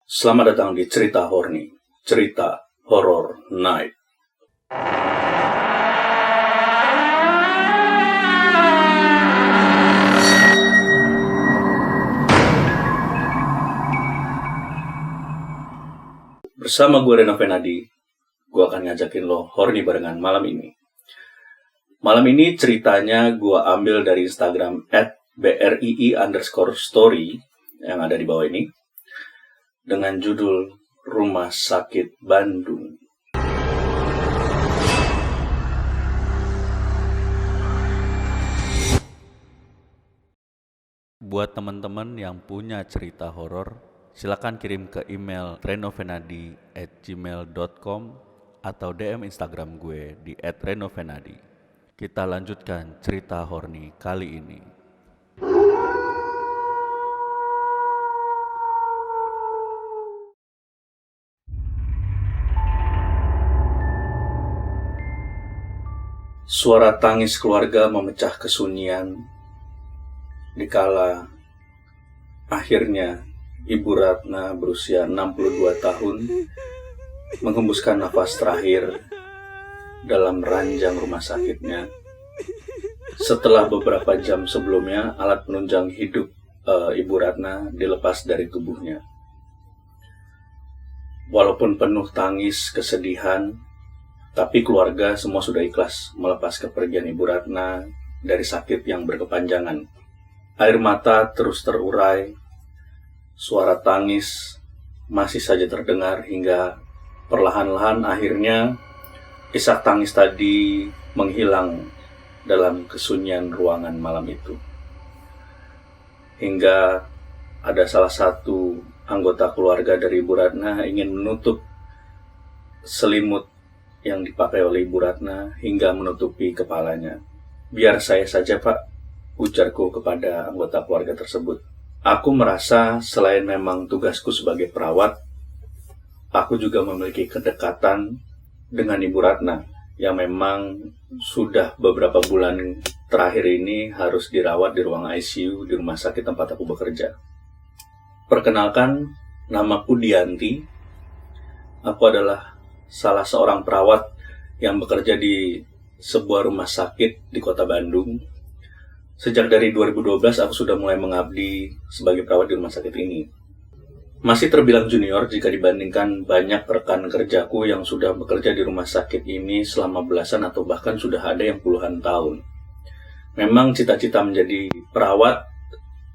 Selamat datang di Cerita Horny, Cerita Horror Night. Bersama gue Reno Venadi, gue akan ngajakin lo horny barengan malam ini. Malam ini ceritanya gue ambil dari Instagram @brii_story yang ada di bawah ini, dengan judul Rumah Sakit Bandung. Buat teman-teman yang punya cerita horor, silakan kirim ke email renovenadi@gmail.com atau DM Instagram gue di @renovenadi. Kita lanjutkan cerita horny kali ini. Suara tangis keluarga memecah kesunyian dikala akhirnya Ibu Ratna berusia 62 tahun menghembuskan nafas terakhir dalam ranjang rumah sakitnya. Setelah beberapa jam sebelumnya, alat penunjang hidup Ibu Ratna dilepas dari tubuhnya. Walaupun penuh tangis, kesedihan, tapi keluarga semua sudah ikhlas melepas kepergian Ibu Ratna dari sakit yang berkepanjangan. Air mata terus terurai, suara tangis masih saja terdengar hingga perlahan-lahan akhirnya isak tangis tadi menghilang dalam kesunyian ruangan malam itu. Hingga ada salah satu anggota keluarga dari Ibu Ratna ingin menutup selimut yang dipakai oleh Ibu Ratna hingga menutupi kepalanya. "Biar saya saja, Pak," ujarku kepada anggota keluarga tersebut. Aku merasa selain memang tugasku sebagai perawat, aku juga memiliki kedekatan dengan Ibu Ratna yang memang sudah beberapa bulan terakhir ini harus dirawat di ruang ICU di rumah sakit tempat aku bekerja. Perkenalkan, namaku Dianti. Aku adalah salah seorang perawat yang bekerja di sebuah rumah sakit di kota Bandung. Sejak dari 2012 aku sudah mulai mengabdi sebagai perawat di rumah sakit ini. Masih terbilang junior jika dibandingkan banyak rekan kerjaku yang sudah bekerja di rumah sakit ini selama belasan atau bahkan sudah ada yang puluhan tahun. Memang cita-cita menjadi perawat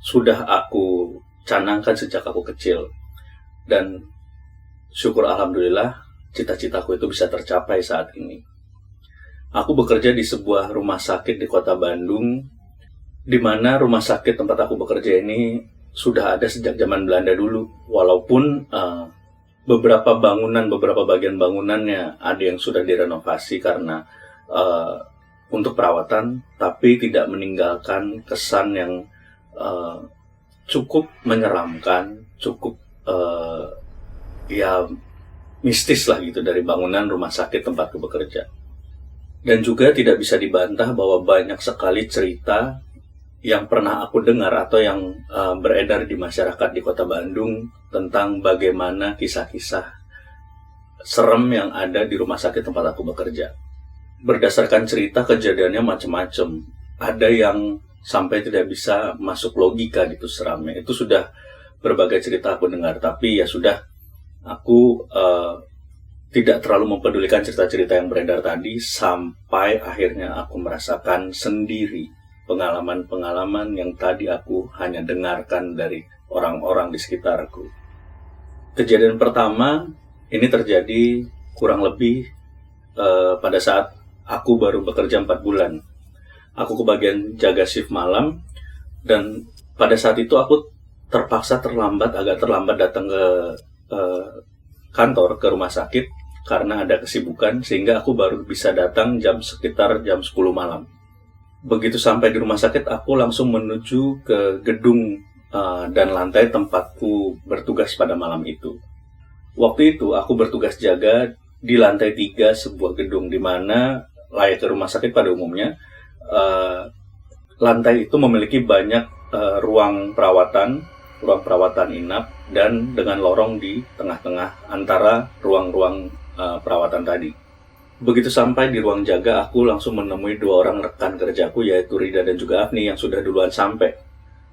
sudah aku canangkan sejak aku kecil. Dan syukur alhamdulillah cita-citaku itu bisa tercapai saat ini. Aku bekerja di sebuah rumah sakit di kota Bandung, di mana rumah sakit tempat aku bekerja ini sudah ada sejak zaman Belanda dulu. Walaupun beberapa bagian bangunannya ada yang sudah direnovasi karena untuk perawatan, tapi tidak meninggalkan kesan yang cukup menyeramkan, cukup mistis lah gitu dari bangunan rumah sakit tempatku bekerja. Dan juga tidak bisa dibantah bahwa banyak sekali cerita yang pernah aku dengar atau yang beredar di masyarakat di kota Bandung tentang bagaimana kisah-kisah serem yang ada di rumah sakit tempat aku bekerja. Berdasarkan cerita, kejadiannya macam-macam. Ada yang sampai tidak bisa masuk logika gitu seramnya. Itu sudah berbagai cerita aku dengar, tapi ya sudah, aku tidak terlalu mempedulikan cerita-cerita yang beredar tadi sampai akhirnya aku merasakan sendiri pengalaman-pengalaman yang tadi aku hanya dengarkan dari orang-orang di sekitarku. Kejadian pertama ini terjadi kurang lebih pada saat aku baru bekerja 4 bulan. Aku kebagian jaga shift malam, dan pada saat itu aku terpaksa agak terlambat datang ke kantor, ke rumah sakit karena ada kesibukan, sehingga aku baru bisa datang sekitar jam 10 malam. Begitu sampai di rumah sakit, aku langsung menuju ke gedung dan lantai tempatku bertugas pada malam itu. Waktu itu aku bertugas jaga di lantai 3 sebuah gedung, di mana layaknya rumah sakit pada umumnya, lantai itu memiliki banyak ruang perawatan, ruang perawatan inap, dan dengan lorong di tengah-tengah antara ruang-ruang perawatan tadi. Begitu sampai di ruang jaga, aku langsung menemui dua orang rekan kerjaku, yaitu Rida dan juga Afni yang sudah duluan sampai.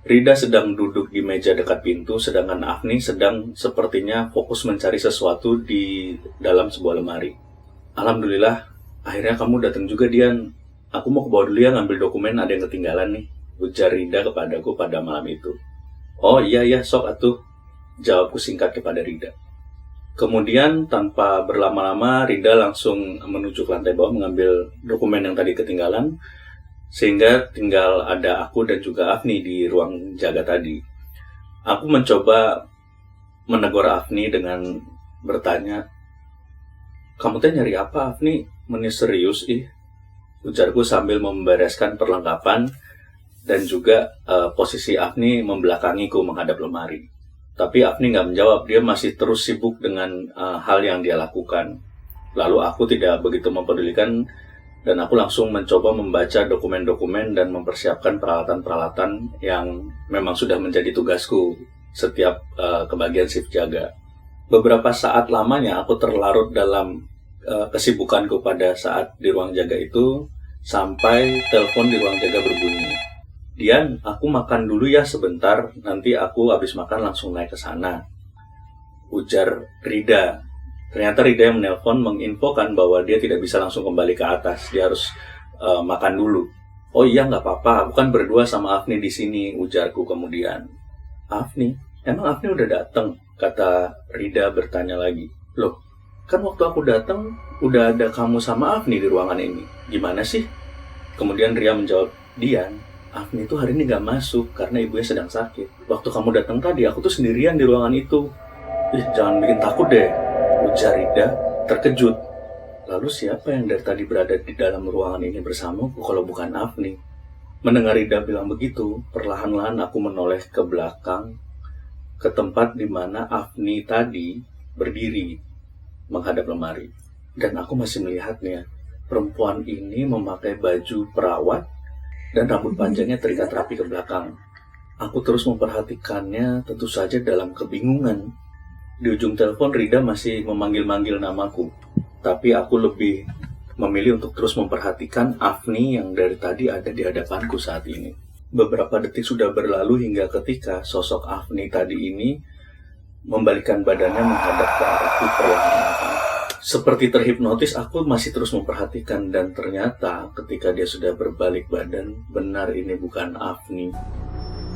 Rida sedang duduk di meja dekat pintu, sedangkan Afni sedang sepertinya fokus mencari sesuatu di dalam sebuah lemari. Alhamdulillah, akhirnya kamu datang juga, Dian. Aku mau ke bawah dulu ya, ngambil dokumen, ada yang ketinggalan nih, ujar Rida kepadaku pada malam itu. Oh iya, sok atuh, jawabku singkat kepada Rida. Kemudian tanpa berlama-lama, Rida langsung menuju ke lantai bawah mengambil dokumen yang tadi ketinggalan, sehingga tinggal ada aku dan juga Afni di ruang jaga tadi. Aku mencoba menegur Afni dengan bertanya, "Kamu teh nyari apa, Afni? Meni serius ih," ujarku sambil membereskan perlengkapan dan juga posisi Afni membelakangiku menghadap lemari. Tapi Afni nggak menjawab, dia masih terus sibuk dengan hal yang dia lakukan. Lalu aku tidak begitu mempedulikan dan aku langsung mencoba membaca dokumen-dokumen dan mempersiapkan peralatan-peralatan yang memang sudah menjadi tugasku setiap kebagian shift jaga. Beberapa saat lamanya aku terlarut dalam kesibukanku pada saat di ruang jaga itu sampai telepon di ruang jaga berbunyi. "Dian, aku makan dulu ya sebentar, nanti aku habis makan langsung naik ke sana," ujar Rida. Ternyata Rida yang menelpon menginfokan bahwa dia tidak bisa langsung kembali ke atas, dia harus makan dulu. "Oh iya, nggak apa-apa, aku kan berdua sama Afni di sini," ujarku kemudian. "Afni? Emang Afni udah datang?" kata Rida bertanya lagi. "Loh, kan waktu aku datang udah ada kamu sama Afni di ruangan ini. Gimana sih?" Kemudian Ria menjawab, "Dian, Afni itu hari ini gak masuk karena ibunya sedang sakit. Waktu kamu datang tadi, aku tuh sendirian di ruangan itu." "Ih, jangan bikin takut deh," ujar Rida terkejut. "Lalu siapa yang dari tadi berada di dalam ruangan ini bersamaku kalau bukan Afni?" Mendengar Rida bilang begitu, perlahan-lahan aku menoleh ke belakang, ke tempat di mana Afni tadi berdiri menghadap lemari. Dan aku masih melihatnya. Perempuan ini memakai baju perawat dan rambut panjangnya terikat rapi ke belakang. Aku terus memperhatikannya, tentu saja dalam kebingungan. Di ujung telepon Rida masih memanggil-manggil namaku, tapi aku lebih memilih untuk terus memperhatikan Afni yang dari tadi ada di hadapanku saat ini. Beberapa detik sudah berlalu hingga ketika sosok Afni tadi ini membalikkan badannya menghadap ke arahku perlahan-lahan. Seperti terhipnotis, aku masih terus memperhatikan dan ternyata ketika dia sudah berbalik badan, benar ini bukan Afni.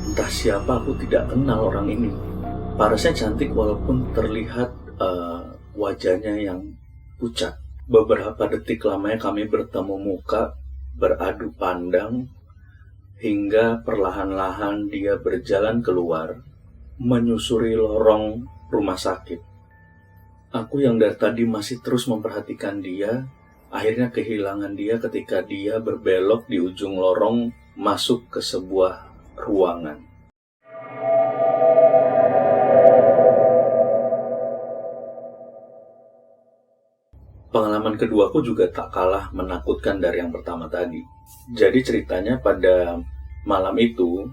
Entah siapa, aku tidak kenal orang ini. Parasnya cantik walaupun terlihat wajahnya yang pucat. Beberapa detik lamanya kami bertemu muka, beradu pandang, hingga perlahan-lahan dia berjalan keluar, menyusuri lorong rumah sakit. Aku yang dari tadi masih terus memperhatikan dia, akhirnya kehilangan dia ketika dia berbelok di ujung lorong masuk ke sebuah ruangan. Pengalaman keduaku juga tak kalah menakutkan dari yang pertama tadi. Jadi ceritanya pada malam itu,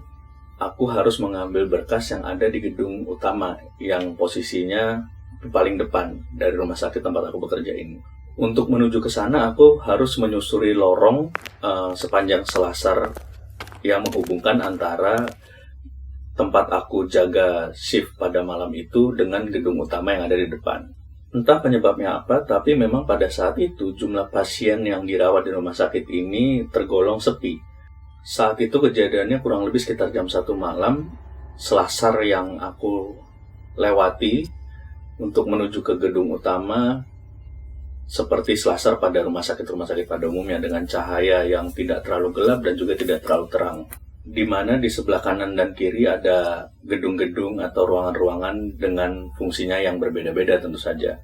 aku harus mengambil berkas yang ada di gedung utama yang posisinya paling depan dari rumah sakit tempat aku bekerja ini. Untuk menuju ke sana, aku harus menyusuri lorong sepanjang selasar yang menghubungkan antara tempat aku jaga shift pada malam itu dengan gedung utama yang ada di depan. Entah penyebabnya apa, tapi memang pada saat itu jumlah pasien yang dirawat di rumah sakit ini tergolong sepi. Saat itu kejadiannya kurang lebih sekitar jam 1 malam, selasar yang aku lewati untuk menuju ke gedung utama seperti selasar pada rumah sakit pada umumnya dengan cahaya yang tidak terlalu gelap dan juga tidak terlalu terang, di mana di sebelah kanan dan kiri ada gedung-gedung atau ruangan-ruangan dengan fungsinya yang berbeda-beda tentu saja.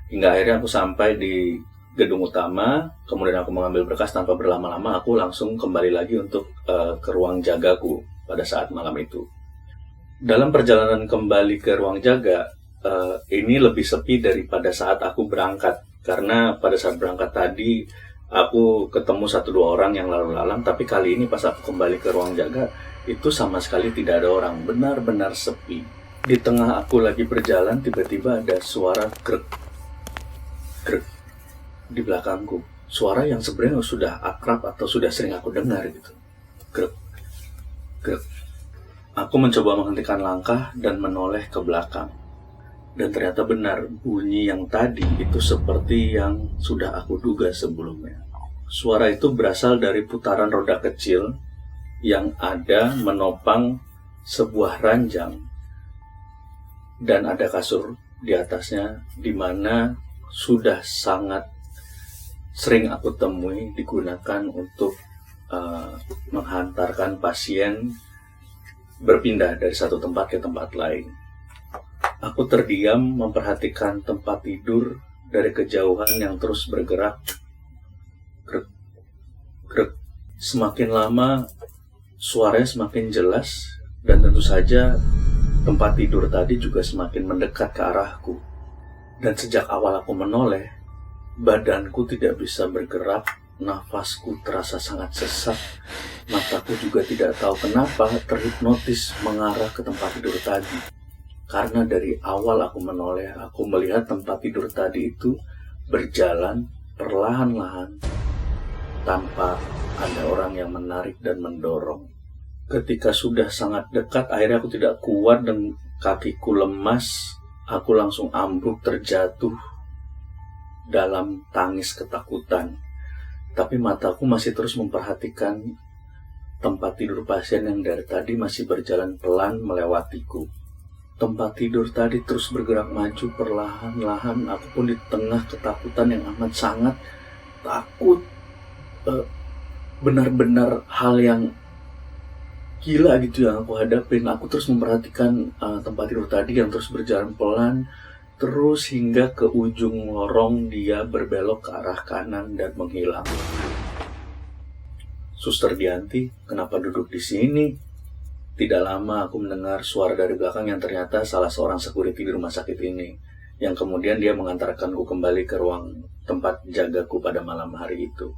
Hingga akhirnya aku sampai di gedung utama, kemudian aku mengambil berkas. Tanpa berlama-lama aku langsung kembali lagi untuk ke ruang jagaku pada saat malam itu. Dalam perjalanan kembali ke ruang jaga, ini lebih sepi daripada saat aku berangkat, karena pada saat berangkat tadi aku ketemu 1-2 orang yang lalu lalang, tapi kali ini pas aku kembali ke ruang jaga itu sama sekali tidak ada orang, benar-benar sepi. Di tengah aku lagi berjalan, tiba-tiba ada suara grek, grek di belakangku. Suara yang sebenarnya sudah akrab atau sudah sering aku dengar gitu. Grek, grek. Aku mencoba menghentikan langkah dan menoleh ke belakang. Dan ternyata benar, bunyi yang tadi itu seperti yang sudah aku duga sebelumnya. Suara itu berasal dari putaran roda kecil yang ada menopang sebuah ranjang. Dan ada kasur di atasnya, di mana sudah sangat sering aku temui digunakan untuk menghantarkan pasien berpindah dari satu tempat ke tempat lain. Aku terdiam memperhatikan tempat tidur dari kejauhan yang terus bergerak. Krek, krek. Semakin lama suaranya semakin jelas dan tentu saja tempat tidur tadi juga semakin mendekat ke arahku. Dan sejak awal aku menoleh, badanku tidak bisa bergerak, nafasku terasa sangat sesak, mataku juga tidak tahu kenapa terhipnotis mengarah ke tempat tidur tadi. Karena dari awal aku menoleh, aku melihat tempat tidur tadi itu berjalan perlahan-lahan tanpa ada orang yang menarik dan mendorong. Ketika sudah sangat dekat, akhirnya aku tidak kuat dan kakiku lemas. Aku langsung ambruk terjatuh dalam tangis ketakutan. Tapi mataku masih terus memperhatikan tempat tidur pasien yang dari tadi masih berjalan pelan melewatiku. Tempat tidur tadi terus bergerak maju perlahan-lahan. Aku pun di tengah ketakutan yang amat sangat takut. Benar-benar hal yang gila gitu yang aku hadapin. Aku terus memperhatikan tempat tidur tadi yang terus berjalan pelan. Terus hingga ke ujung lorong dia berbelok ke arah kanan dan menghilang. Suster Dianti, kenapa duduk di sini? Tidak lama aku mendengar suara dari belakang yang ternyata salah seorang security di rumah sakit ini. Yang kemudian dia mengantarkanku kembali ke ruang tempat jagaku pada malam hari itu.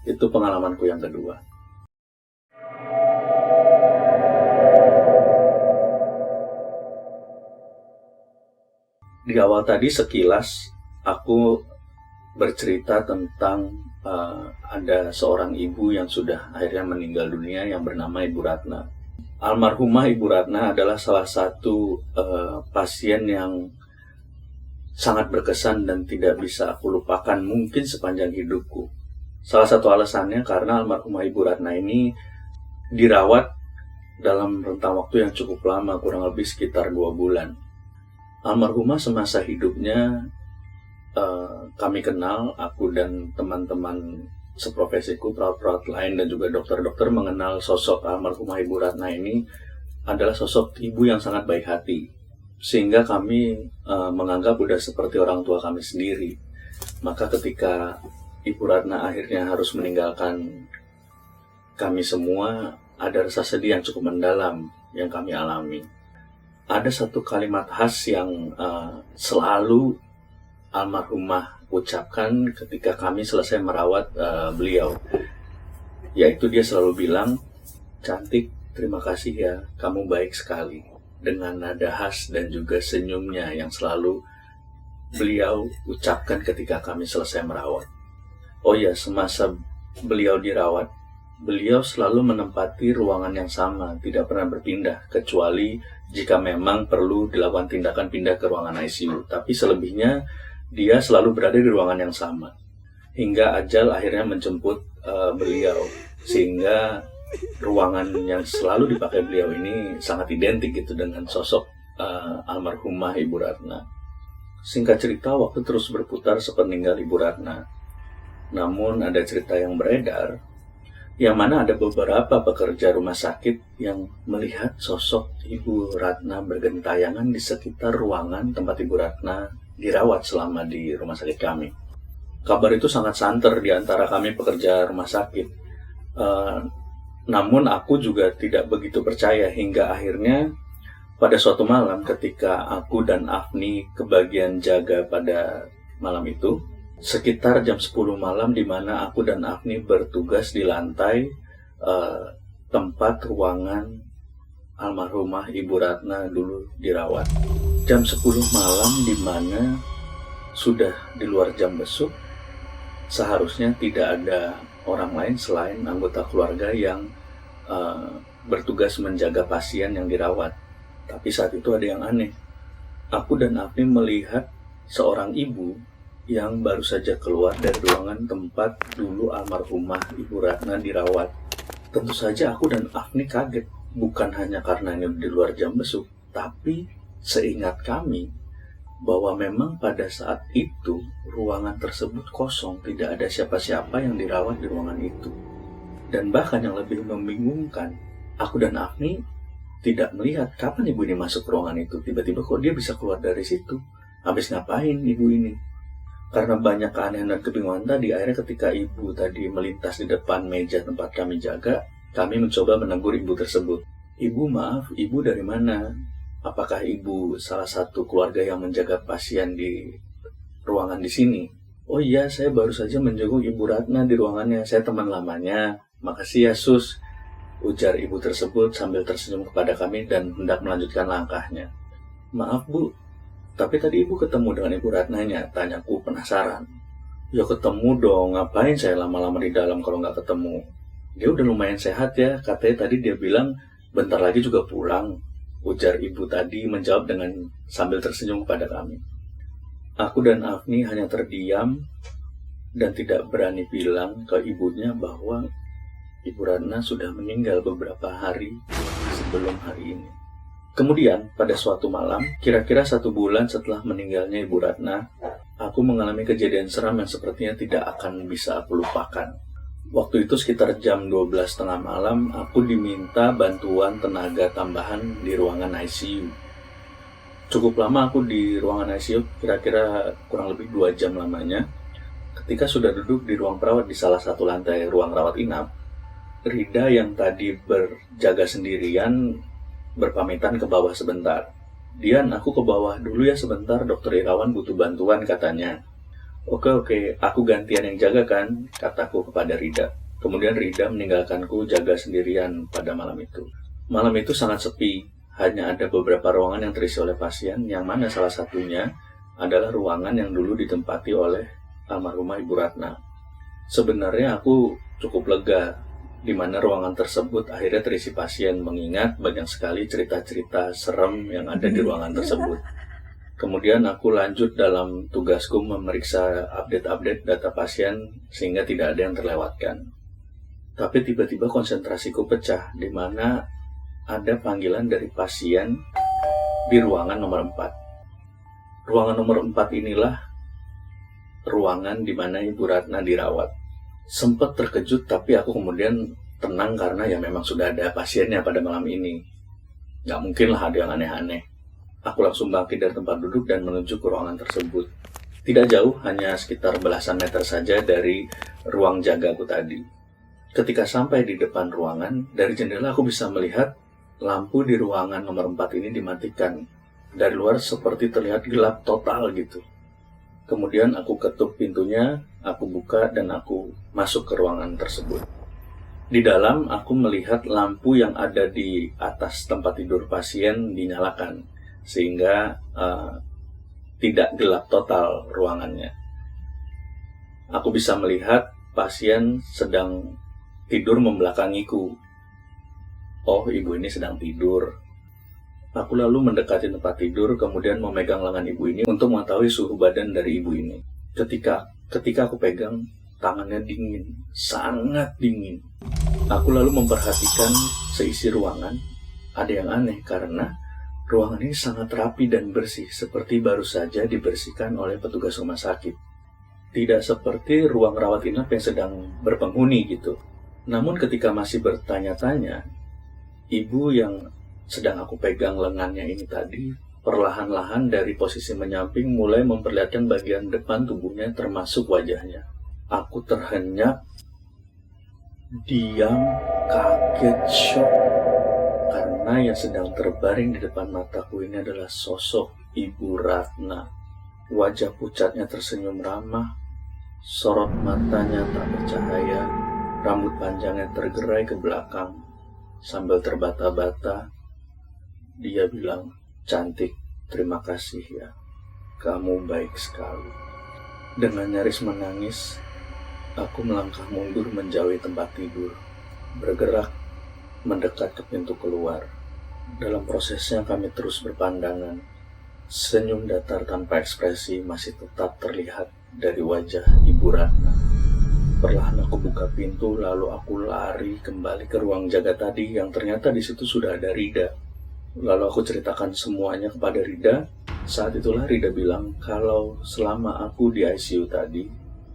Itu pengalamanku yang kedua. Di awal tadi sekilas aku bercerita tentang ada seorang ibu yang sudah akhirnya meninggal dunia yang bernama Ibu Ratna. Almarhumah Ibu Ratna adalah salah satu pasien yang sangat berkesan dan tidak bisa aku lupakan mungkin sepanjang hidupku. Salah satu alasannya karena almarhumah Ibu Ratna ini dirawat dalam rentang waktu yang cukup lama, kurang lebih sekitar 2 bulan. Almarhumah semasa hidupnya kami kenal, aku dan teman-teman seprofesiku, perawat-perawat lain dan juga dokter-dokter mengenal sosok almarhumah Ibu Ratna ini adalah sosok ibu yang sangat baik hati. Sehingga kami menganggap udah seperti orang tua kami sendiri. Maka ketika Ibu Ratna akhirnya harus meninggalkan kami semua, ada rasa sedih yang cukup mendalam yang kami alami. Ada satu kalimat khas yang selalu almarhumah ucapkan ketika kami selesai merawat beliau, yaitu dia selalu bilang, "Cantik, terima kasih ya, kamu baik sekali," dengan nada khas dan juga senyumnya yang selalu beliau ucapkan ketika kami selesai merawat. Oh ya, semasa beliau dirawat, beliau selalu menempati ruangan yang sama, tidak pernah berpindah, kecuali jika memang perlu dilakukan tindakan pindah ke ruangan ICU. Tapi selebihnya dia selalu berada di ruangan yang sama. Hingga ajal akhirnya menjemput beliau. Sehingga ruangan yang selalu dipakai beliau ini sangat identik gitu dengan sosok almarhumah Ibu Ratna. Singkat cerita, waktu terus berputar sepeninggal Ibu Ratna. Namun ada cerita yang beredar, yang mana ada beberapa pekerja rumah sakit yang melihat sosok Ibu Ratna bergentayangan di sekitar ruangan tempat Ibu Ratna dirawat selama di rumah sakit kami. Kabar itu sangat santer di antara kami pekerja rumah sakit. Namun aku juga tidak begitu percaya hingga akhirnya pada suatu malam ketika aku dan Afni kebagian jaga pada malam itu, sekitar jam 10 malam di mana aku dan Afni bertugas di lantai tempat ruangan almarhumah Ibu Ratna dulu dirawat. Jam 10 malam di mana sudah di luar jam besuk, seharusnya tidak ada orang lain selain anggota keluarga yang bertugas menjaga pasien yang dirawat. Tapi saat itu ada yang aneh. Aku dan Afni melihat seorang ibu yang baru saja keluar dari ruangan tempat dulu almarhumah Ibu Ratna dirawat. Tentu saja aku dan Afni kaget, bukan hanya karena ini di luar jam besuk, tapi seingat kami bahwa memang pada saat itu ruangan tersebut kosong, tidak ada siapa-siapa yang dirawat di ruangan itu. Dan bahkan yang lebih membingungkan, aku dan Afni tidak melihat kapan ibu ini masuk ke ruangan itu. Tiba-tiba kok dia bisa keluar dari situ? Habis ngapain ibu ini? Karena banyak keanehan dan kebingungan tadi, akhirnya ketika ibu tadi melintas di depan meja tempat kami jaga, kami mencoba menegur ibu tersebut. Ibu, maaf, ibu dari mana? Apakah ibu salah satu keluarga yang menjaga pasien di ruangan di sini? Oh iya, saya baru saja menjenguk Ibu Ratna di ruangannya. Saya teman lamanya. Makasih ya, Sus, ujar ibu tersebut sambil tersenyum kepada kami dan hendak melanjutkan langkahnya. Maaf, Bu, tapi tadi ibu ketemu dengan Ibu Ratnanya, tanyaku penasaran. Ya ketemu dong, ngapain saya lama-lama di dalam kalau nggak ketemu? Dia udah lumayan sehat ya, katanya tadi dia bilang bentar lagi juga pulang, ujar ibu tadi menjawab dengan sambil tersenyum kepada kami. Aku dan Afni hanya terdiam dan tidak berani bilang ke ibunya bahwa Ibu Ratna sudah meninggal beberapa hari sebelum hari ini. Kemudian, pada suatu malam, kira-kira 1 bulan setelah meninggalnya Ibu Ratna, aku mengalami kejadian seram yang sepertinya tidak akan bisa aku lupakan. Waktu itu sekitar jam 12.30 malam, aku diminta bantuan tenaga tambahan di ruangan ICU. Cukup lama aku di ruangan ICU, kira-kira kurang lebih 2 jam lamanya. Ketika sudah duduk di ruang perawat di salah satu lantai ruang rawat inap, Rida yang tadi berjaga sendirian berpamitan ke bawah sebentar. Dian, aku ke bawah dulu ya sebentar, Dokter Irawan butuh bantuan katanya. Oke, aku gantian yang jaga kan, kataku kepada Rida. Kemudian Rida meninggalkanku jaga sendirian pada malam itu. Malam itu sangat sepi, hanya ada beberapa ruangan yang terisi oleh pasien, yang mana salah satunya adalah ruangan yang dulu ditempati oleh almarhumah Ibu Ratna. Sebenarnya aku cukup lega di mana ruangan tersebut akhirnya terisi pasien, mengingat banyak sekali cerita-cerita serem yang ada di ruangan tersebut. Kemudian aku lanjut dalam tugasku memeriksa update-update data pasien sehingga tidak ada yang terlewatkan. Tapi tiba-tiba konsentrasiku pecah di mana ada panggilan dari pasien di ruangan nomor 4. Ruangan nomor 4 inilah ruangan di mana Ibu Ratna dirawat. Sempat terkejut, tapi aku kemudian tenang karena ya memang sudah ada pasiennya pada malam ini. Gak mungkin lah ada yang aneh-aneh. Aku langsung bangkit dari tempat duduk dan menuju ke ruangan tersebut. Tidak jauh, hanya sekitar belasan meter saja dari ruang jagaku tadi. Ketika sampai di depan ruangan, dari jendela aku bisa melihat lampu di ruangan nomor 4 ini dimatikan. Dari luar seperti terlihat gelap total gitu. Kemudian aku ketuk pintunya, aku buka dan aku masuk ke ruangan tersebut. Di dalam aku melihat lampu yang ada di atas tempat tidur pasien dinyalakan, sehingga tidak gelap total ruangannya. Aku bisa melihat pasien sedang tidur membelakangiku. Oh, ibu ini sedang tidur. Aku lalu mendekati tempat tidur, kemudian memegang lengan ibu ini untuk mengetahui suhu badan dari ibu ini. Ketika aku pegang, tangannya dingin, sangat dingin. Aku lalu memperhatikan seisi ruangan. Ada yang aneh karena ruangan ini sangat rapi dan bersih, seperti baru saja dibersihkan oleh petugas rumah sakit. Tidak seperti ruang rawat inap yang sedang berpenghuni gitu. Namun ketika masih bertanya-tanya, ibu yang sedang aku pegang lengannya ini tadi, perlahan-lahan dari posisi menyamping mulai memperlihatkan bagian depan tubuhnya termasuk wajahnya. Aku terhenyak, diam, kaget, syok. Karena yang sedang terbaring di depan mataku ini adalah sosok Ibu Ratna. Wajah pucatnya tersenyum ramah, sorot matanya tak bercahaya, rambut panjangnya tergerai ke belakang. sambil terbata-bata dia bilang, "Cantik, terima kasih ya. Kamu baik sekali." Dengan nyaris menangis, aku melangkah mundur menjauhi tempat tidur, bergerak mendekat ke pintu keluar. Dalam prosesnya kami terus berpandangan. Senyum datar tanpa ekspresi masih tetap terlihat dari wajah Ibu Ratna. Perlahan aku buka pintu, lalu aku lari kembali ke ruang jaga tadi yang ternyata di situ sudah ada Rida. Lalu aku ceritakan semuanya kepada Rida. Saat itulah Rida bilang kalau selama aku di ICU tadi,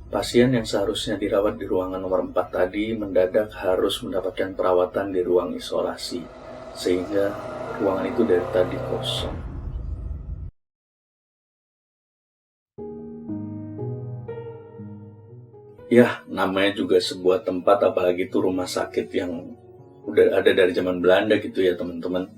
pasien yang seharusnya dirawat di ruangan nomor 4 tadi mendadak harus mendapatkan perawatan di ruang isolasi, sehingga ruangan itu dari tadi kosong. Ya, namanya juga sebuah tempat, apalagi itu rumah sakit yang udah ada dari zaman Belanda gitu ya teman-teman.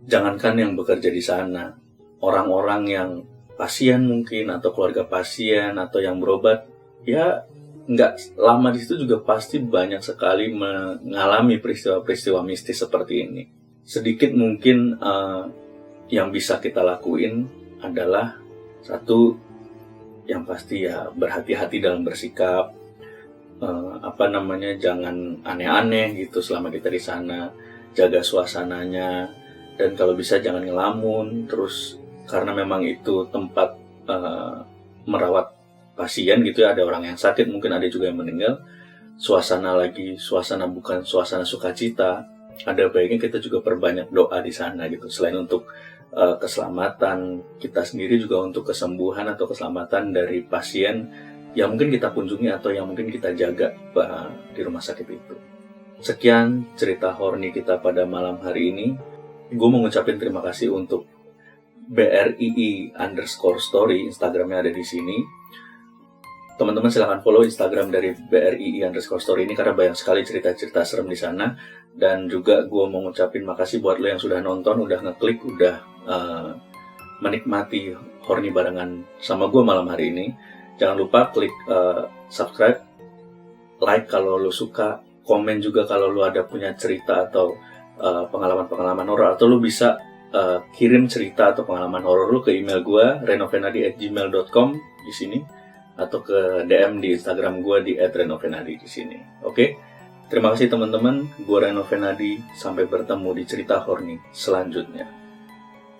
Jangankan yang bekerja di sana, orang-orang yang pasien mungkin, atau keluarga pasien, atau yang berobat, ya nggak lama di situ juga pasti banyak sekali mengalami peristiwa-peristiwa mistis seperti ini. Sedikit mungkin yang bisa kita lakuin adalah satu, yang pasti ya berhati-hati dalam bersikap, jangan aneh-aneh gitu selama kita di sana, jaga suasananya, dan kalau bisa jangan ngelamun terus, karena memang itu tempat merawat pasien gitu ya, ada orang yang sakit, mungkin ada juga yang meninggal. Suasana bukan suasana sukacita, ada baiknya kita juga perbanyak doa di sana gitu, selain untuk keselamatan kita sendiri, juga untuk kesembuhan atau keselamatan dari pasien yang mungkin kita kunjungi atau yang mungkin kita jaga di rumah sakit itu. Sekian cerita horny kita pada malam hari ini. Gue mau ngucapin terima kasih untuk BRII_story, Instagramnya ada di sini. Teman-teman silahkan follow Instagram dari BRII_story ini karena banyak sekali cerita-cerita serem di sana. Dan juga gue mau ngucapin makasih buat lo yang sudah nonton, udah ngeklik, udah menikmati horny barengan sama gue malam hari ini. Jangan lupa klik subscribe, like kalau lo suka, komen juga kalau lo ada punya cerita atau pengalaman-pengalaman horor, atau lo bisa kirim cerita atau pengalaman horor lo ke email gue renovenadi@gmail.com di sini, atau ke DM di Instagram gue di @renovenadi di sini. Oke? Terima kasih teman-teman, gue Renovenadi, sampai bertemu di cerita horny selanjutnya.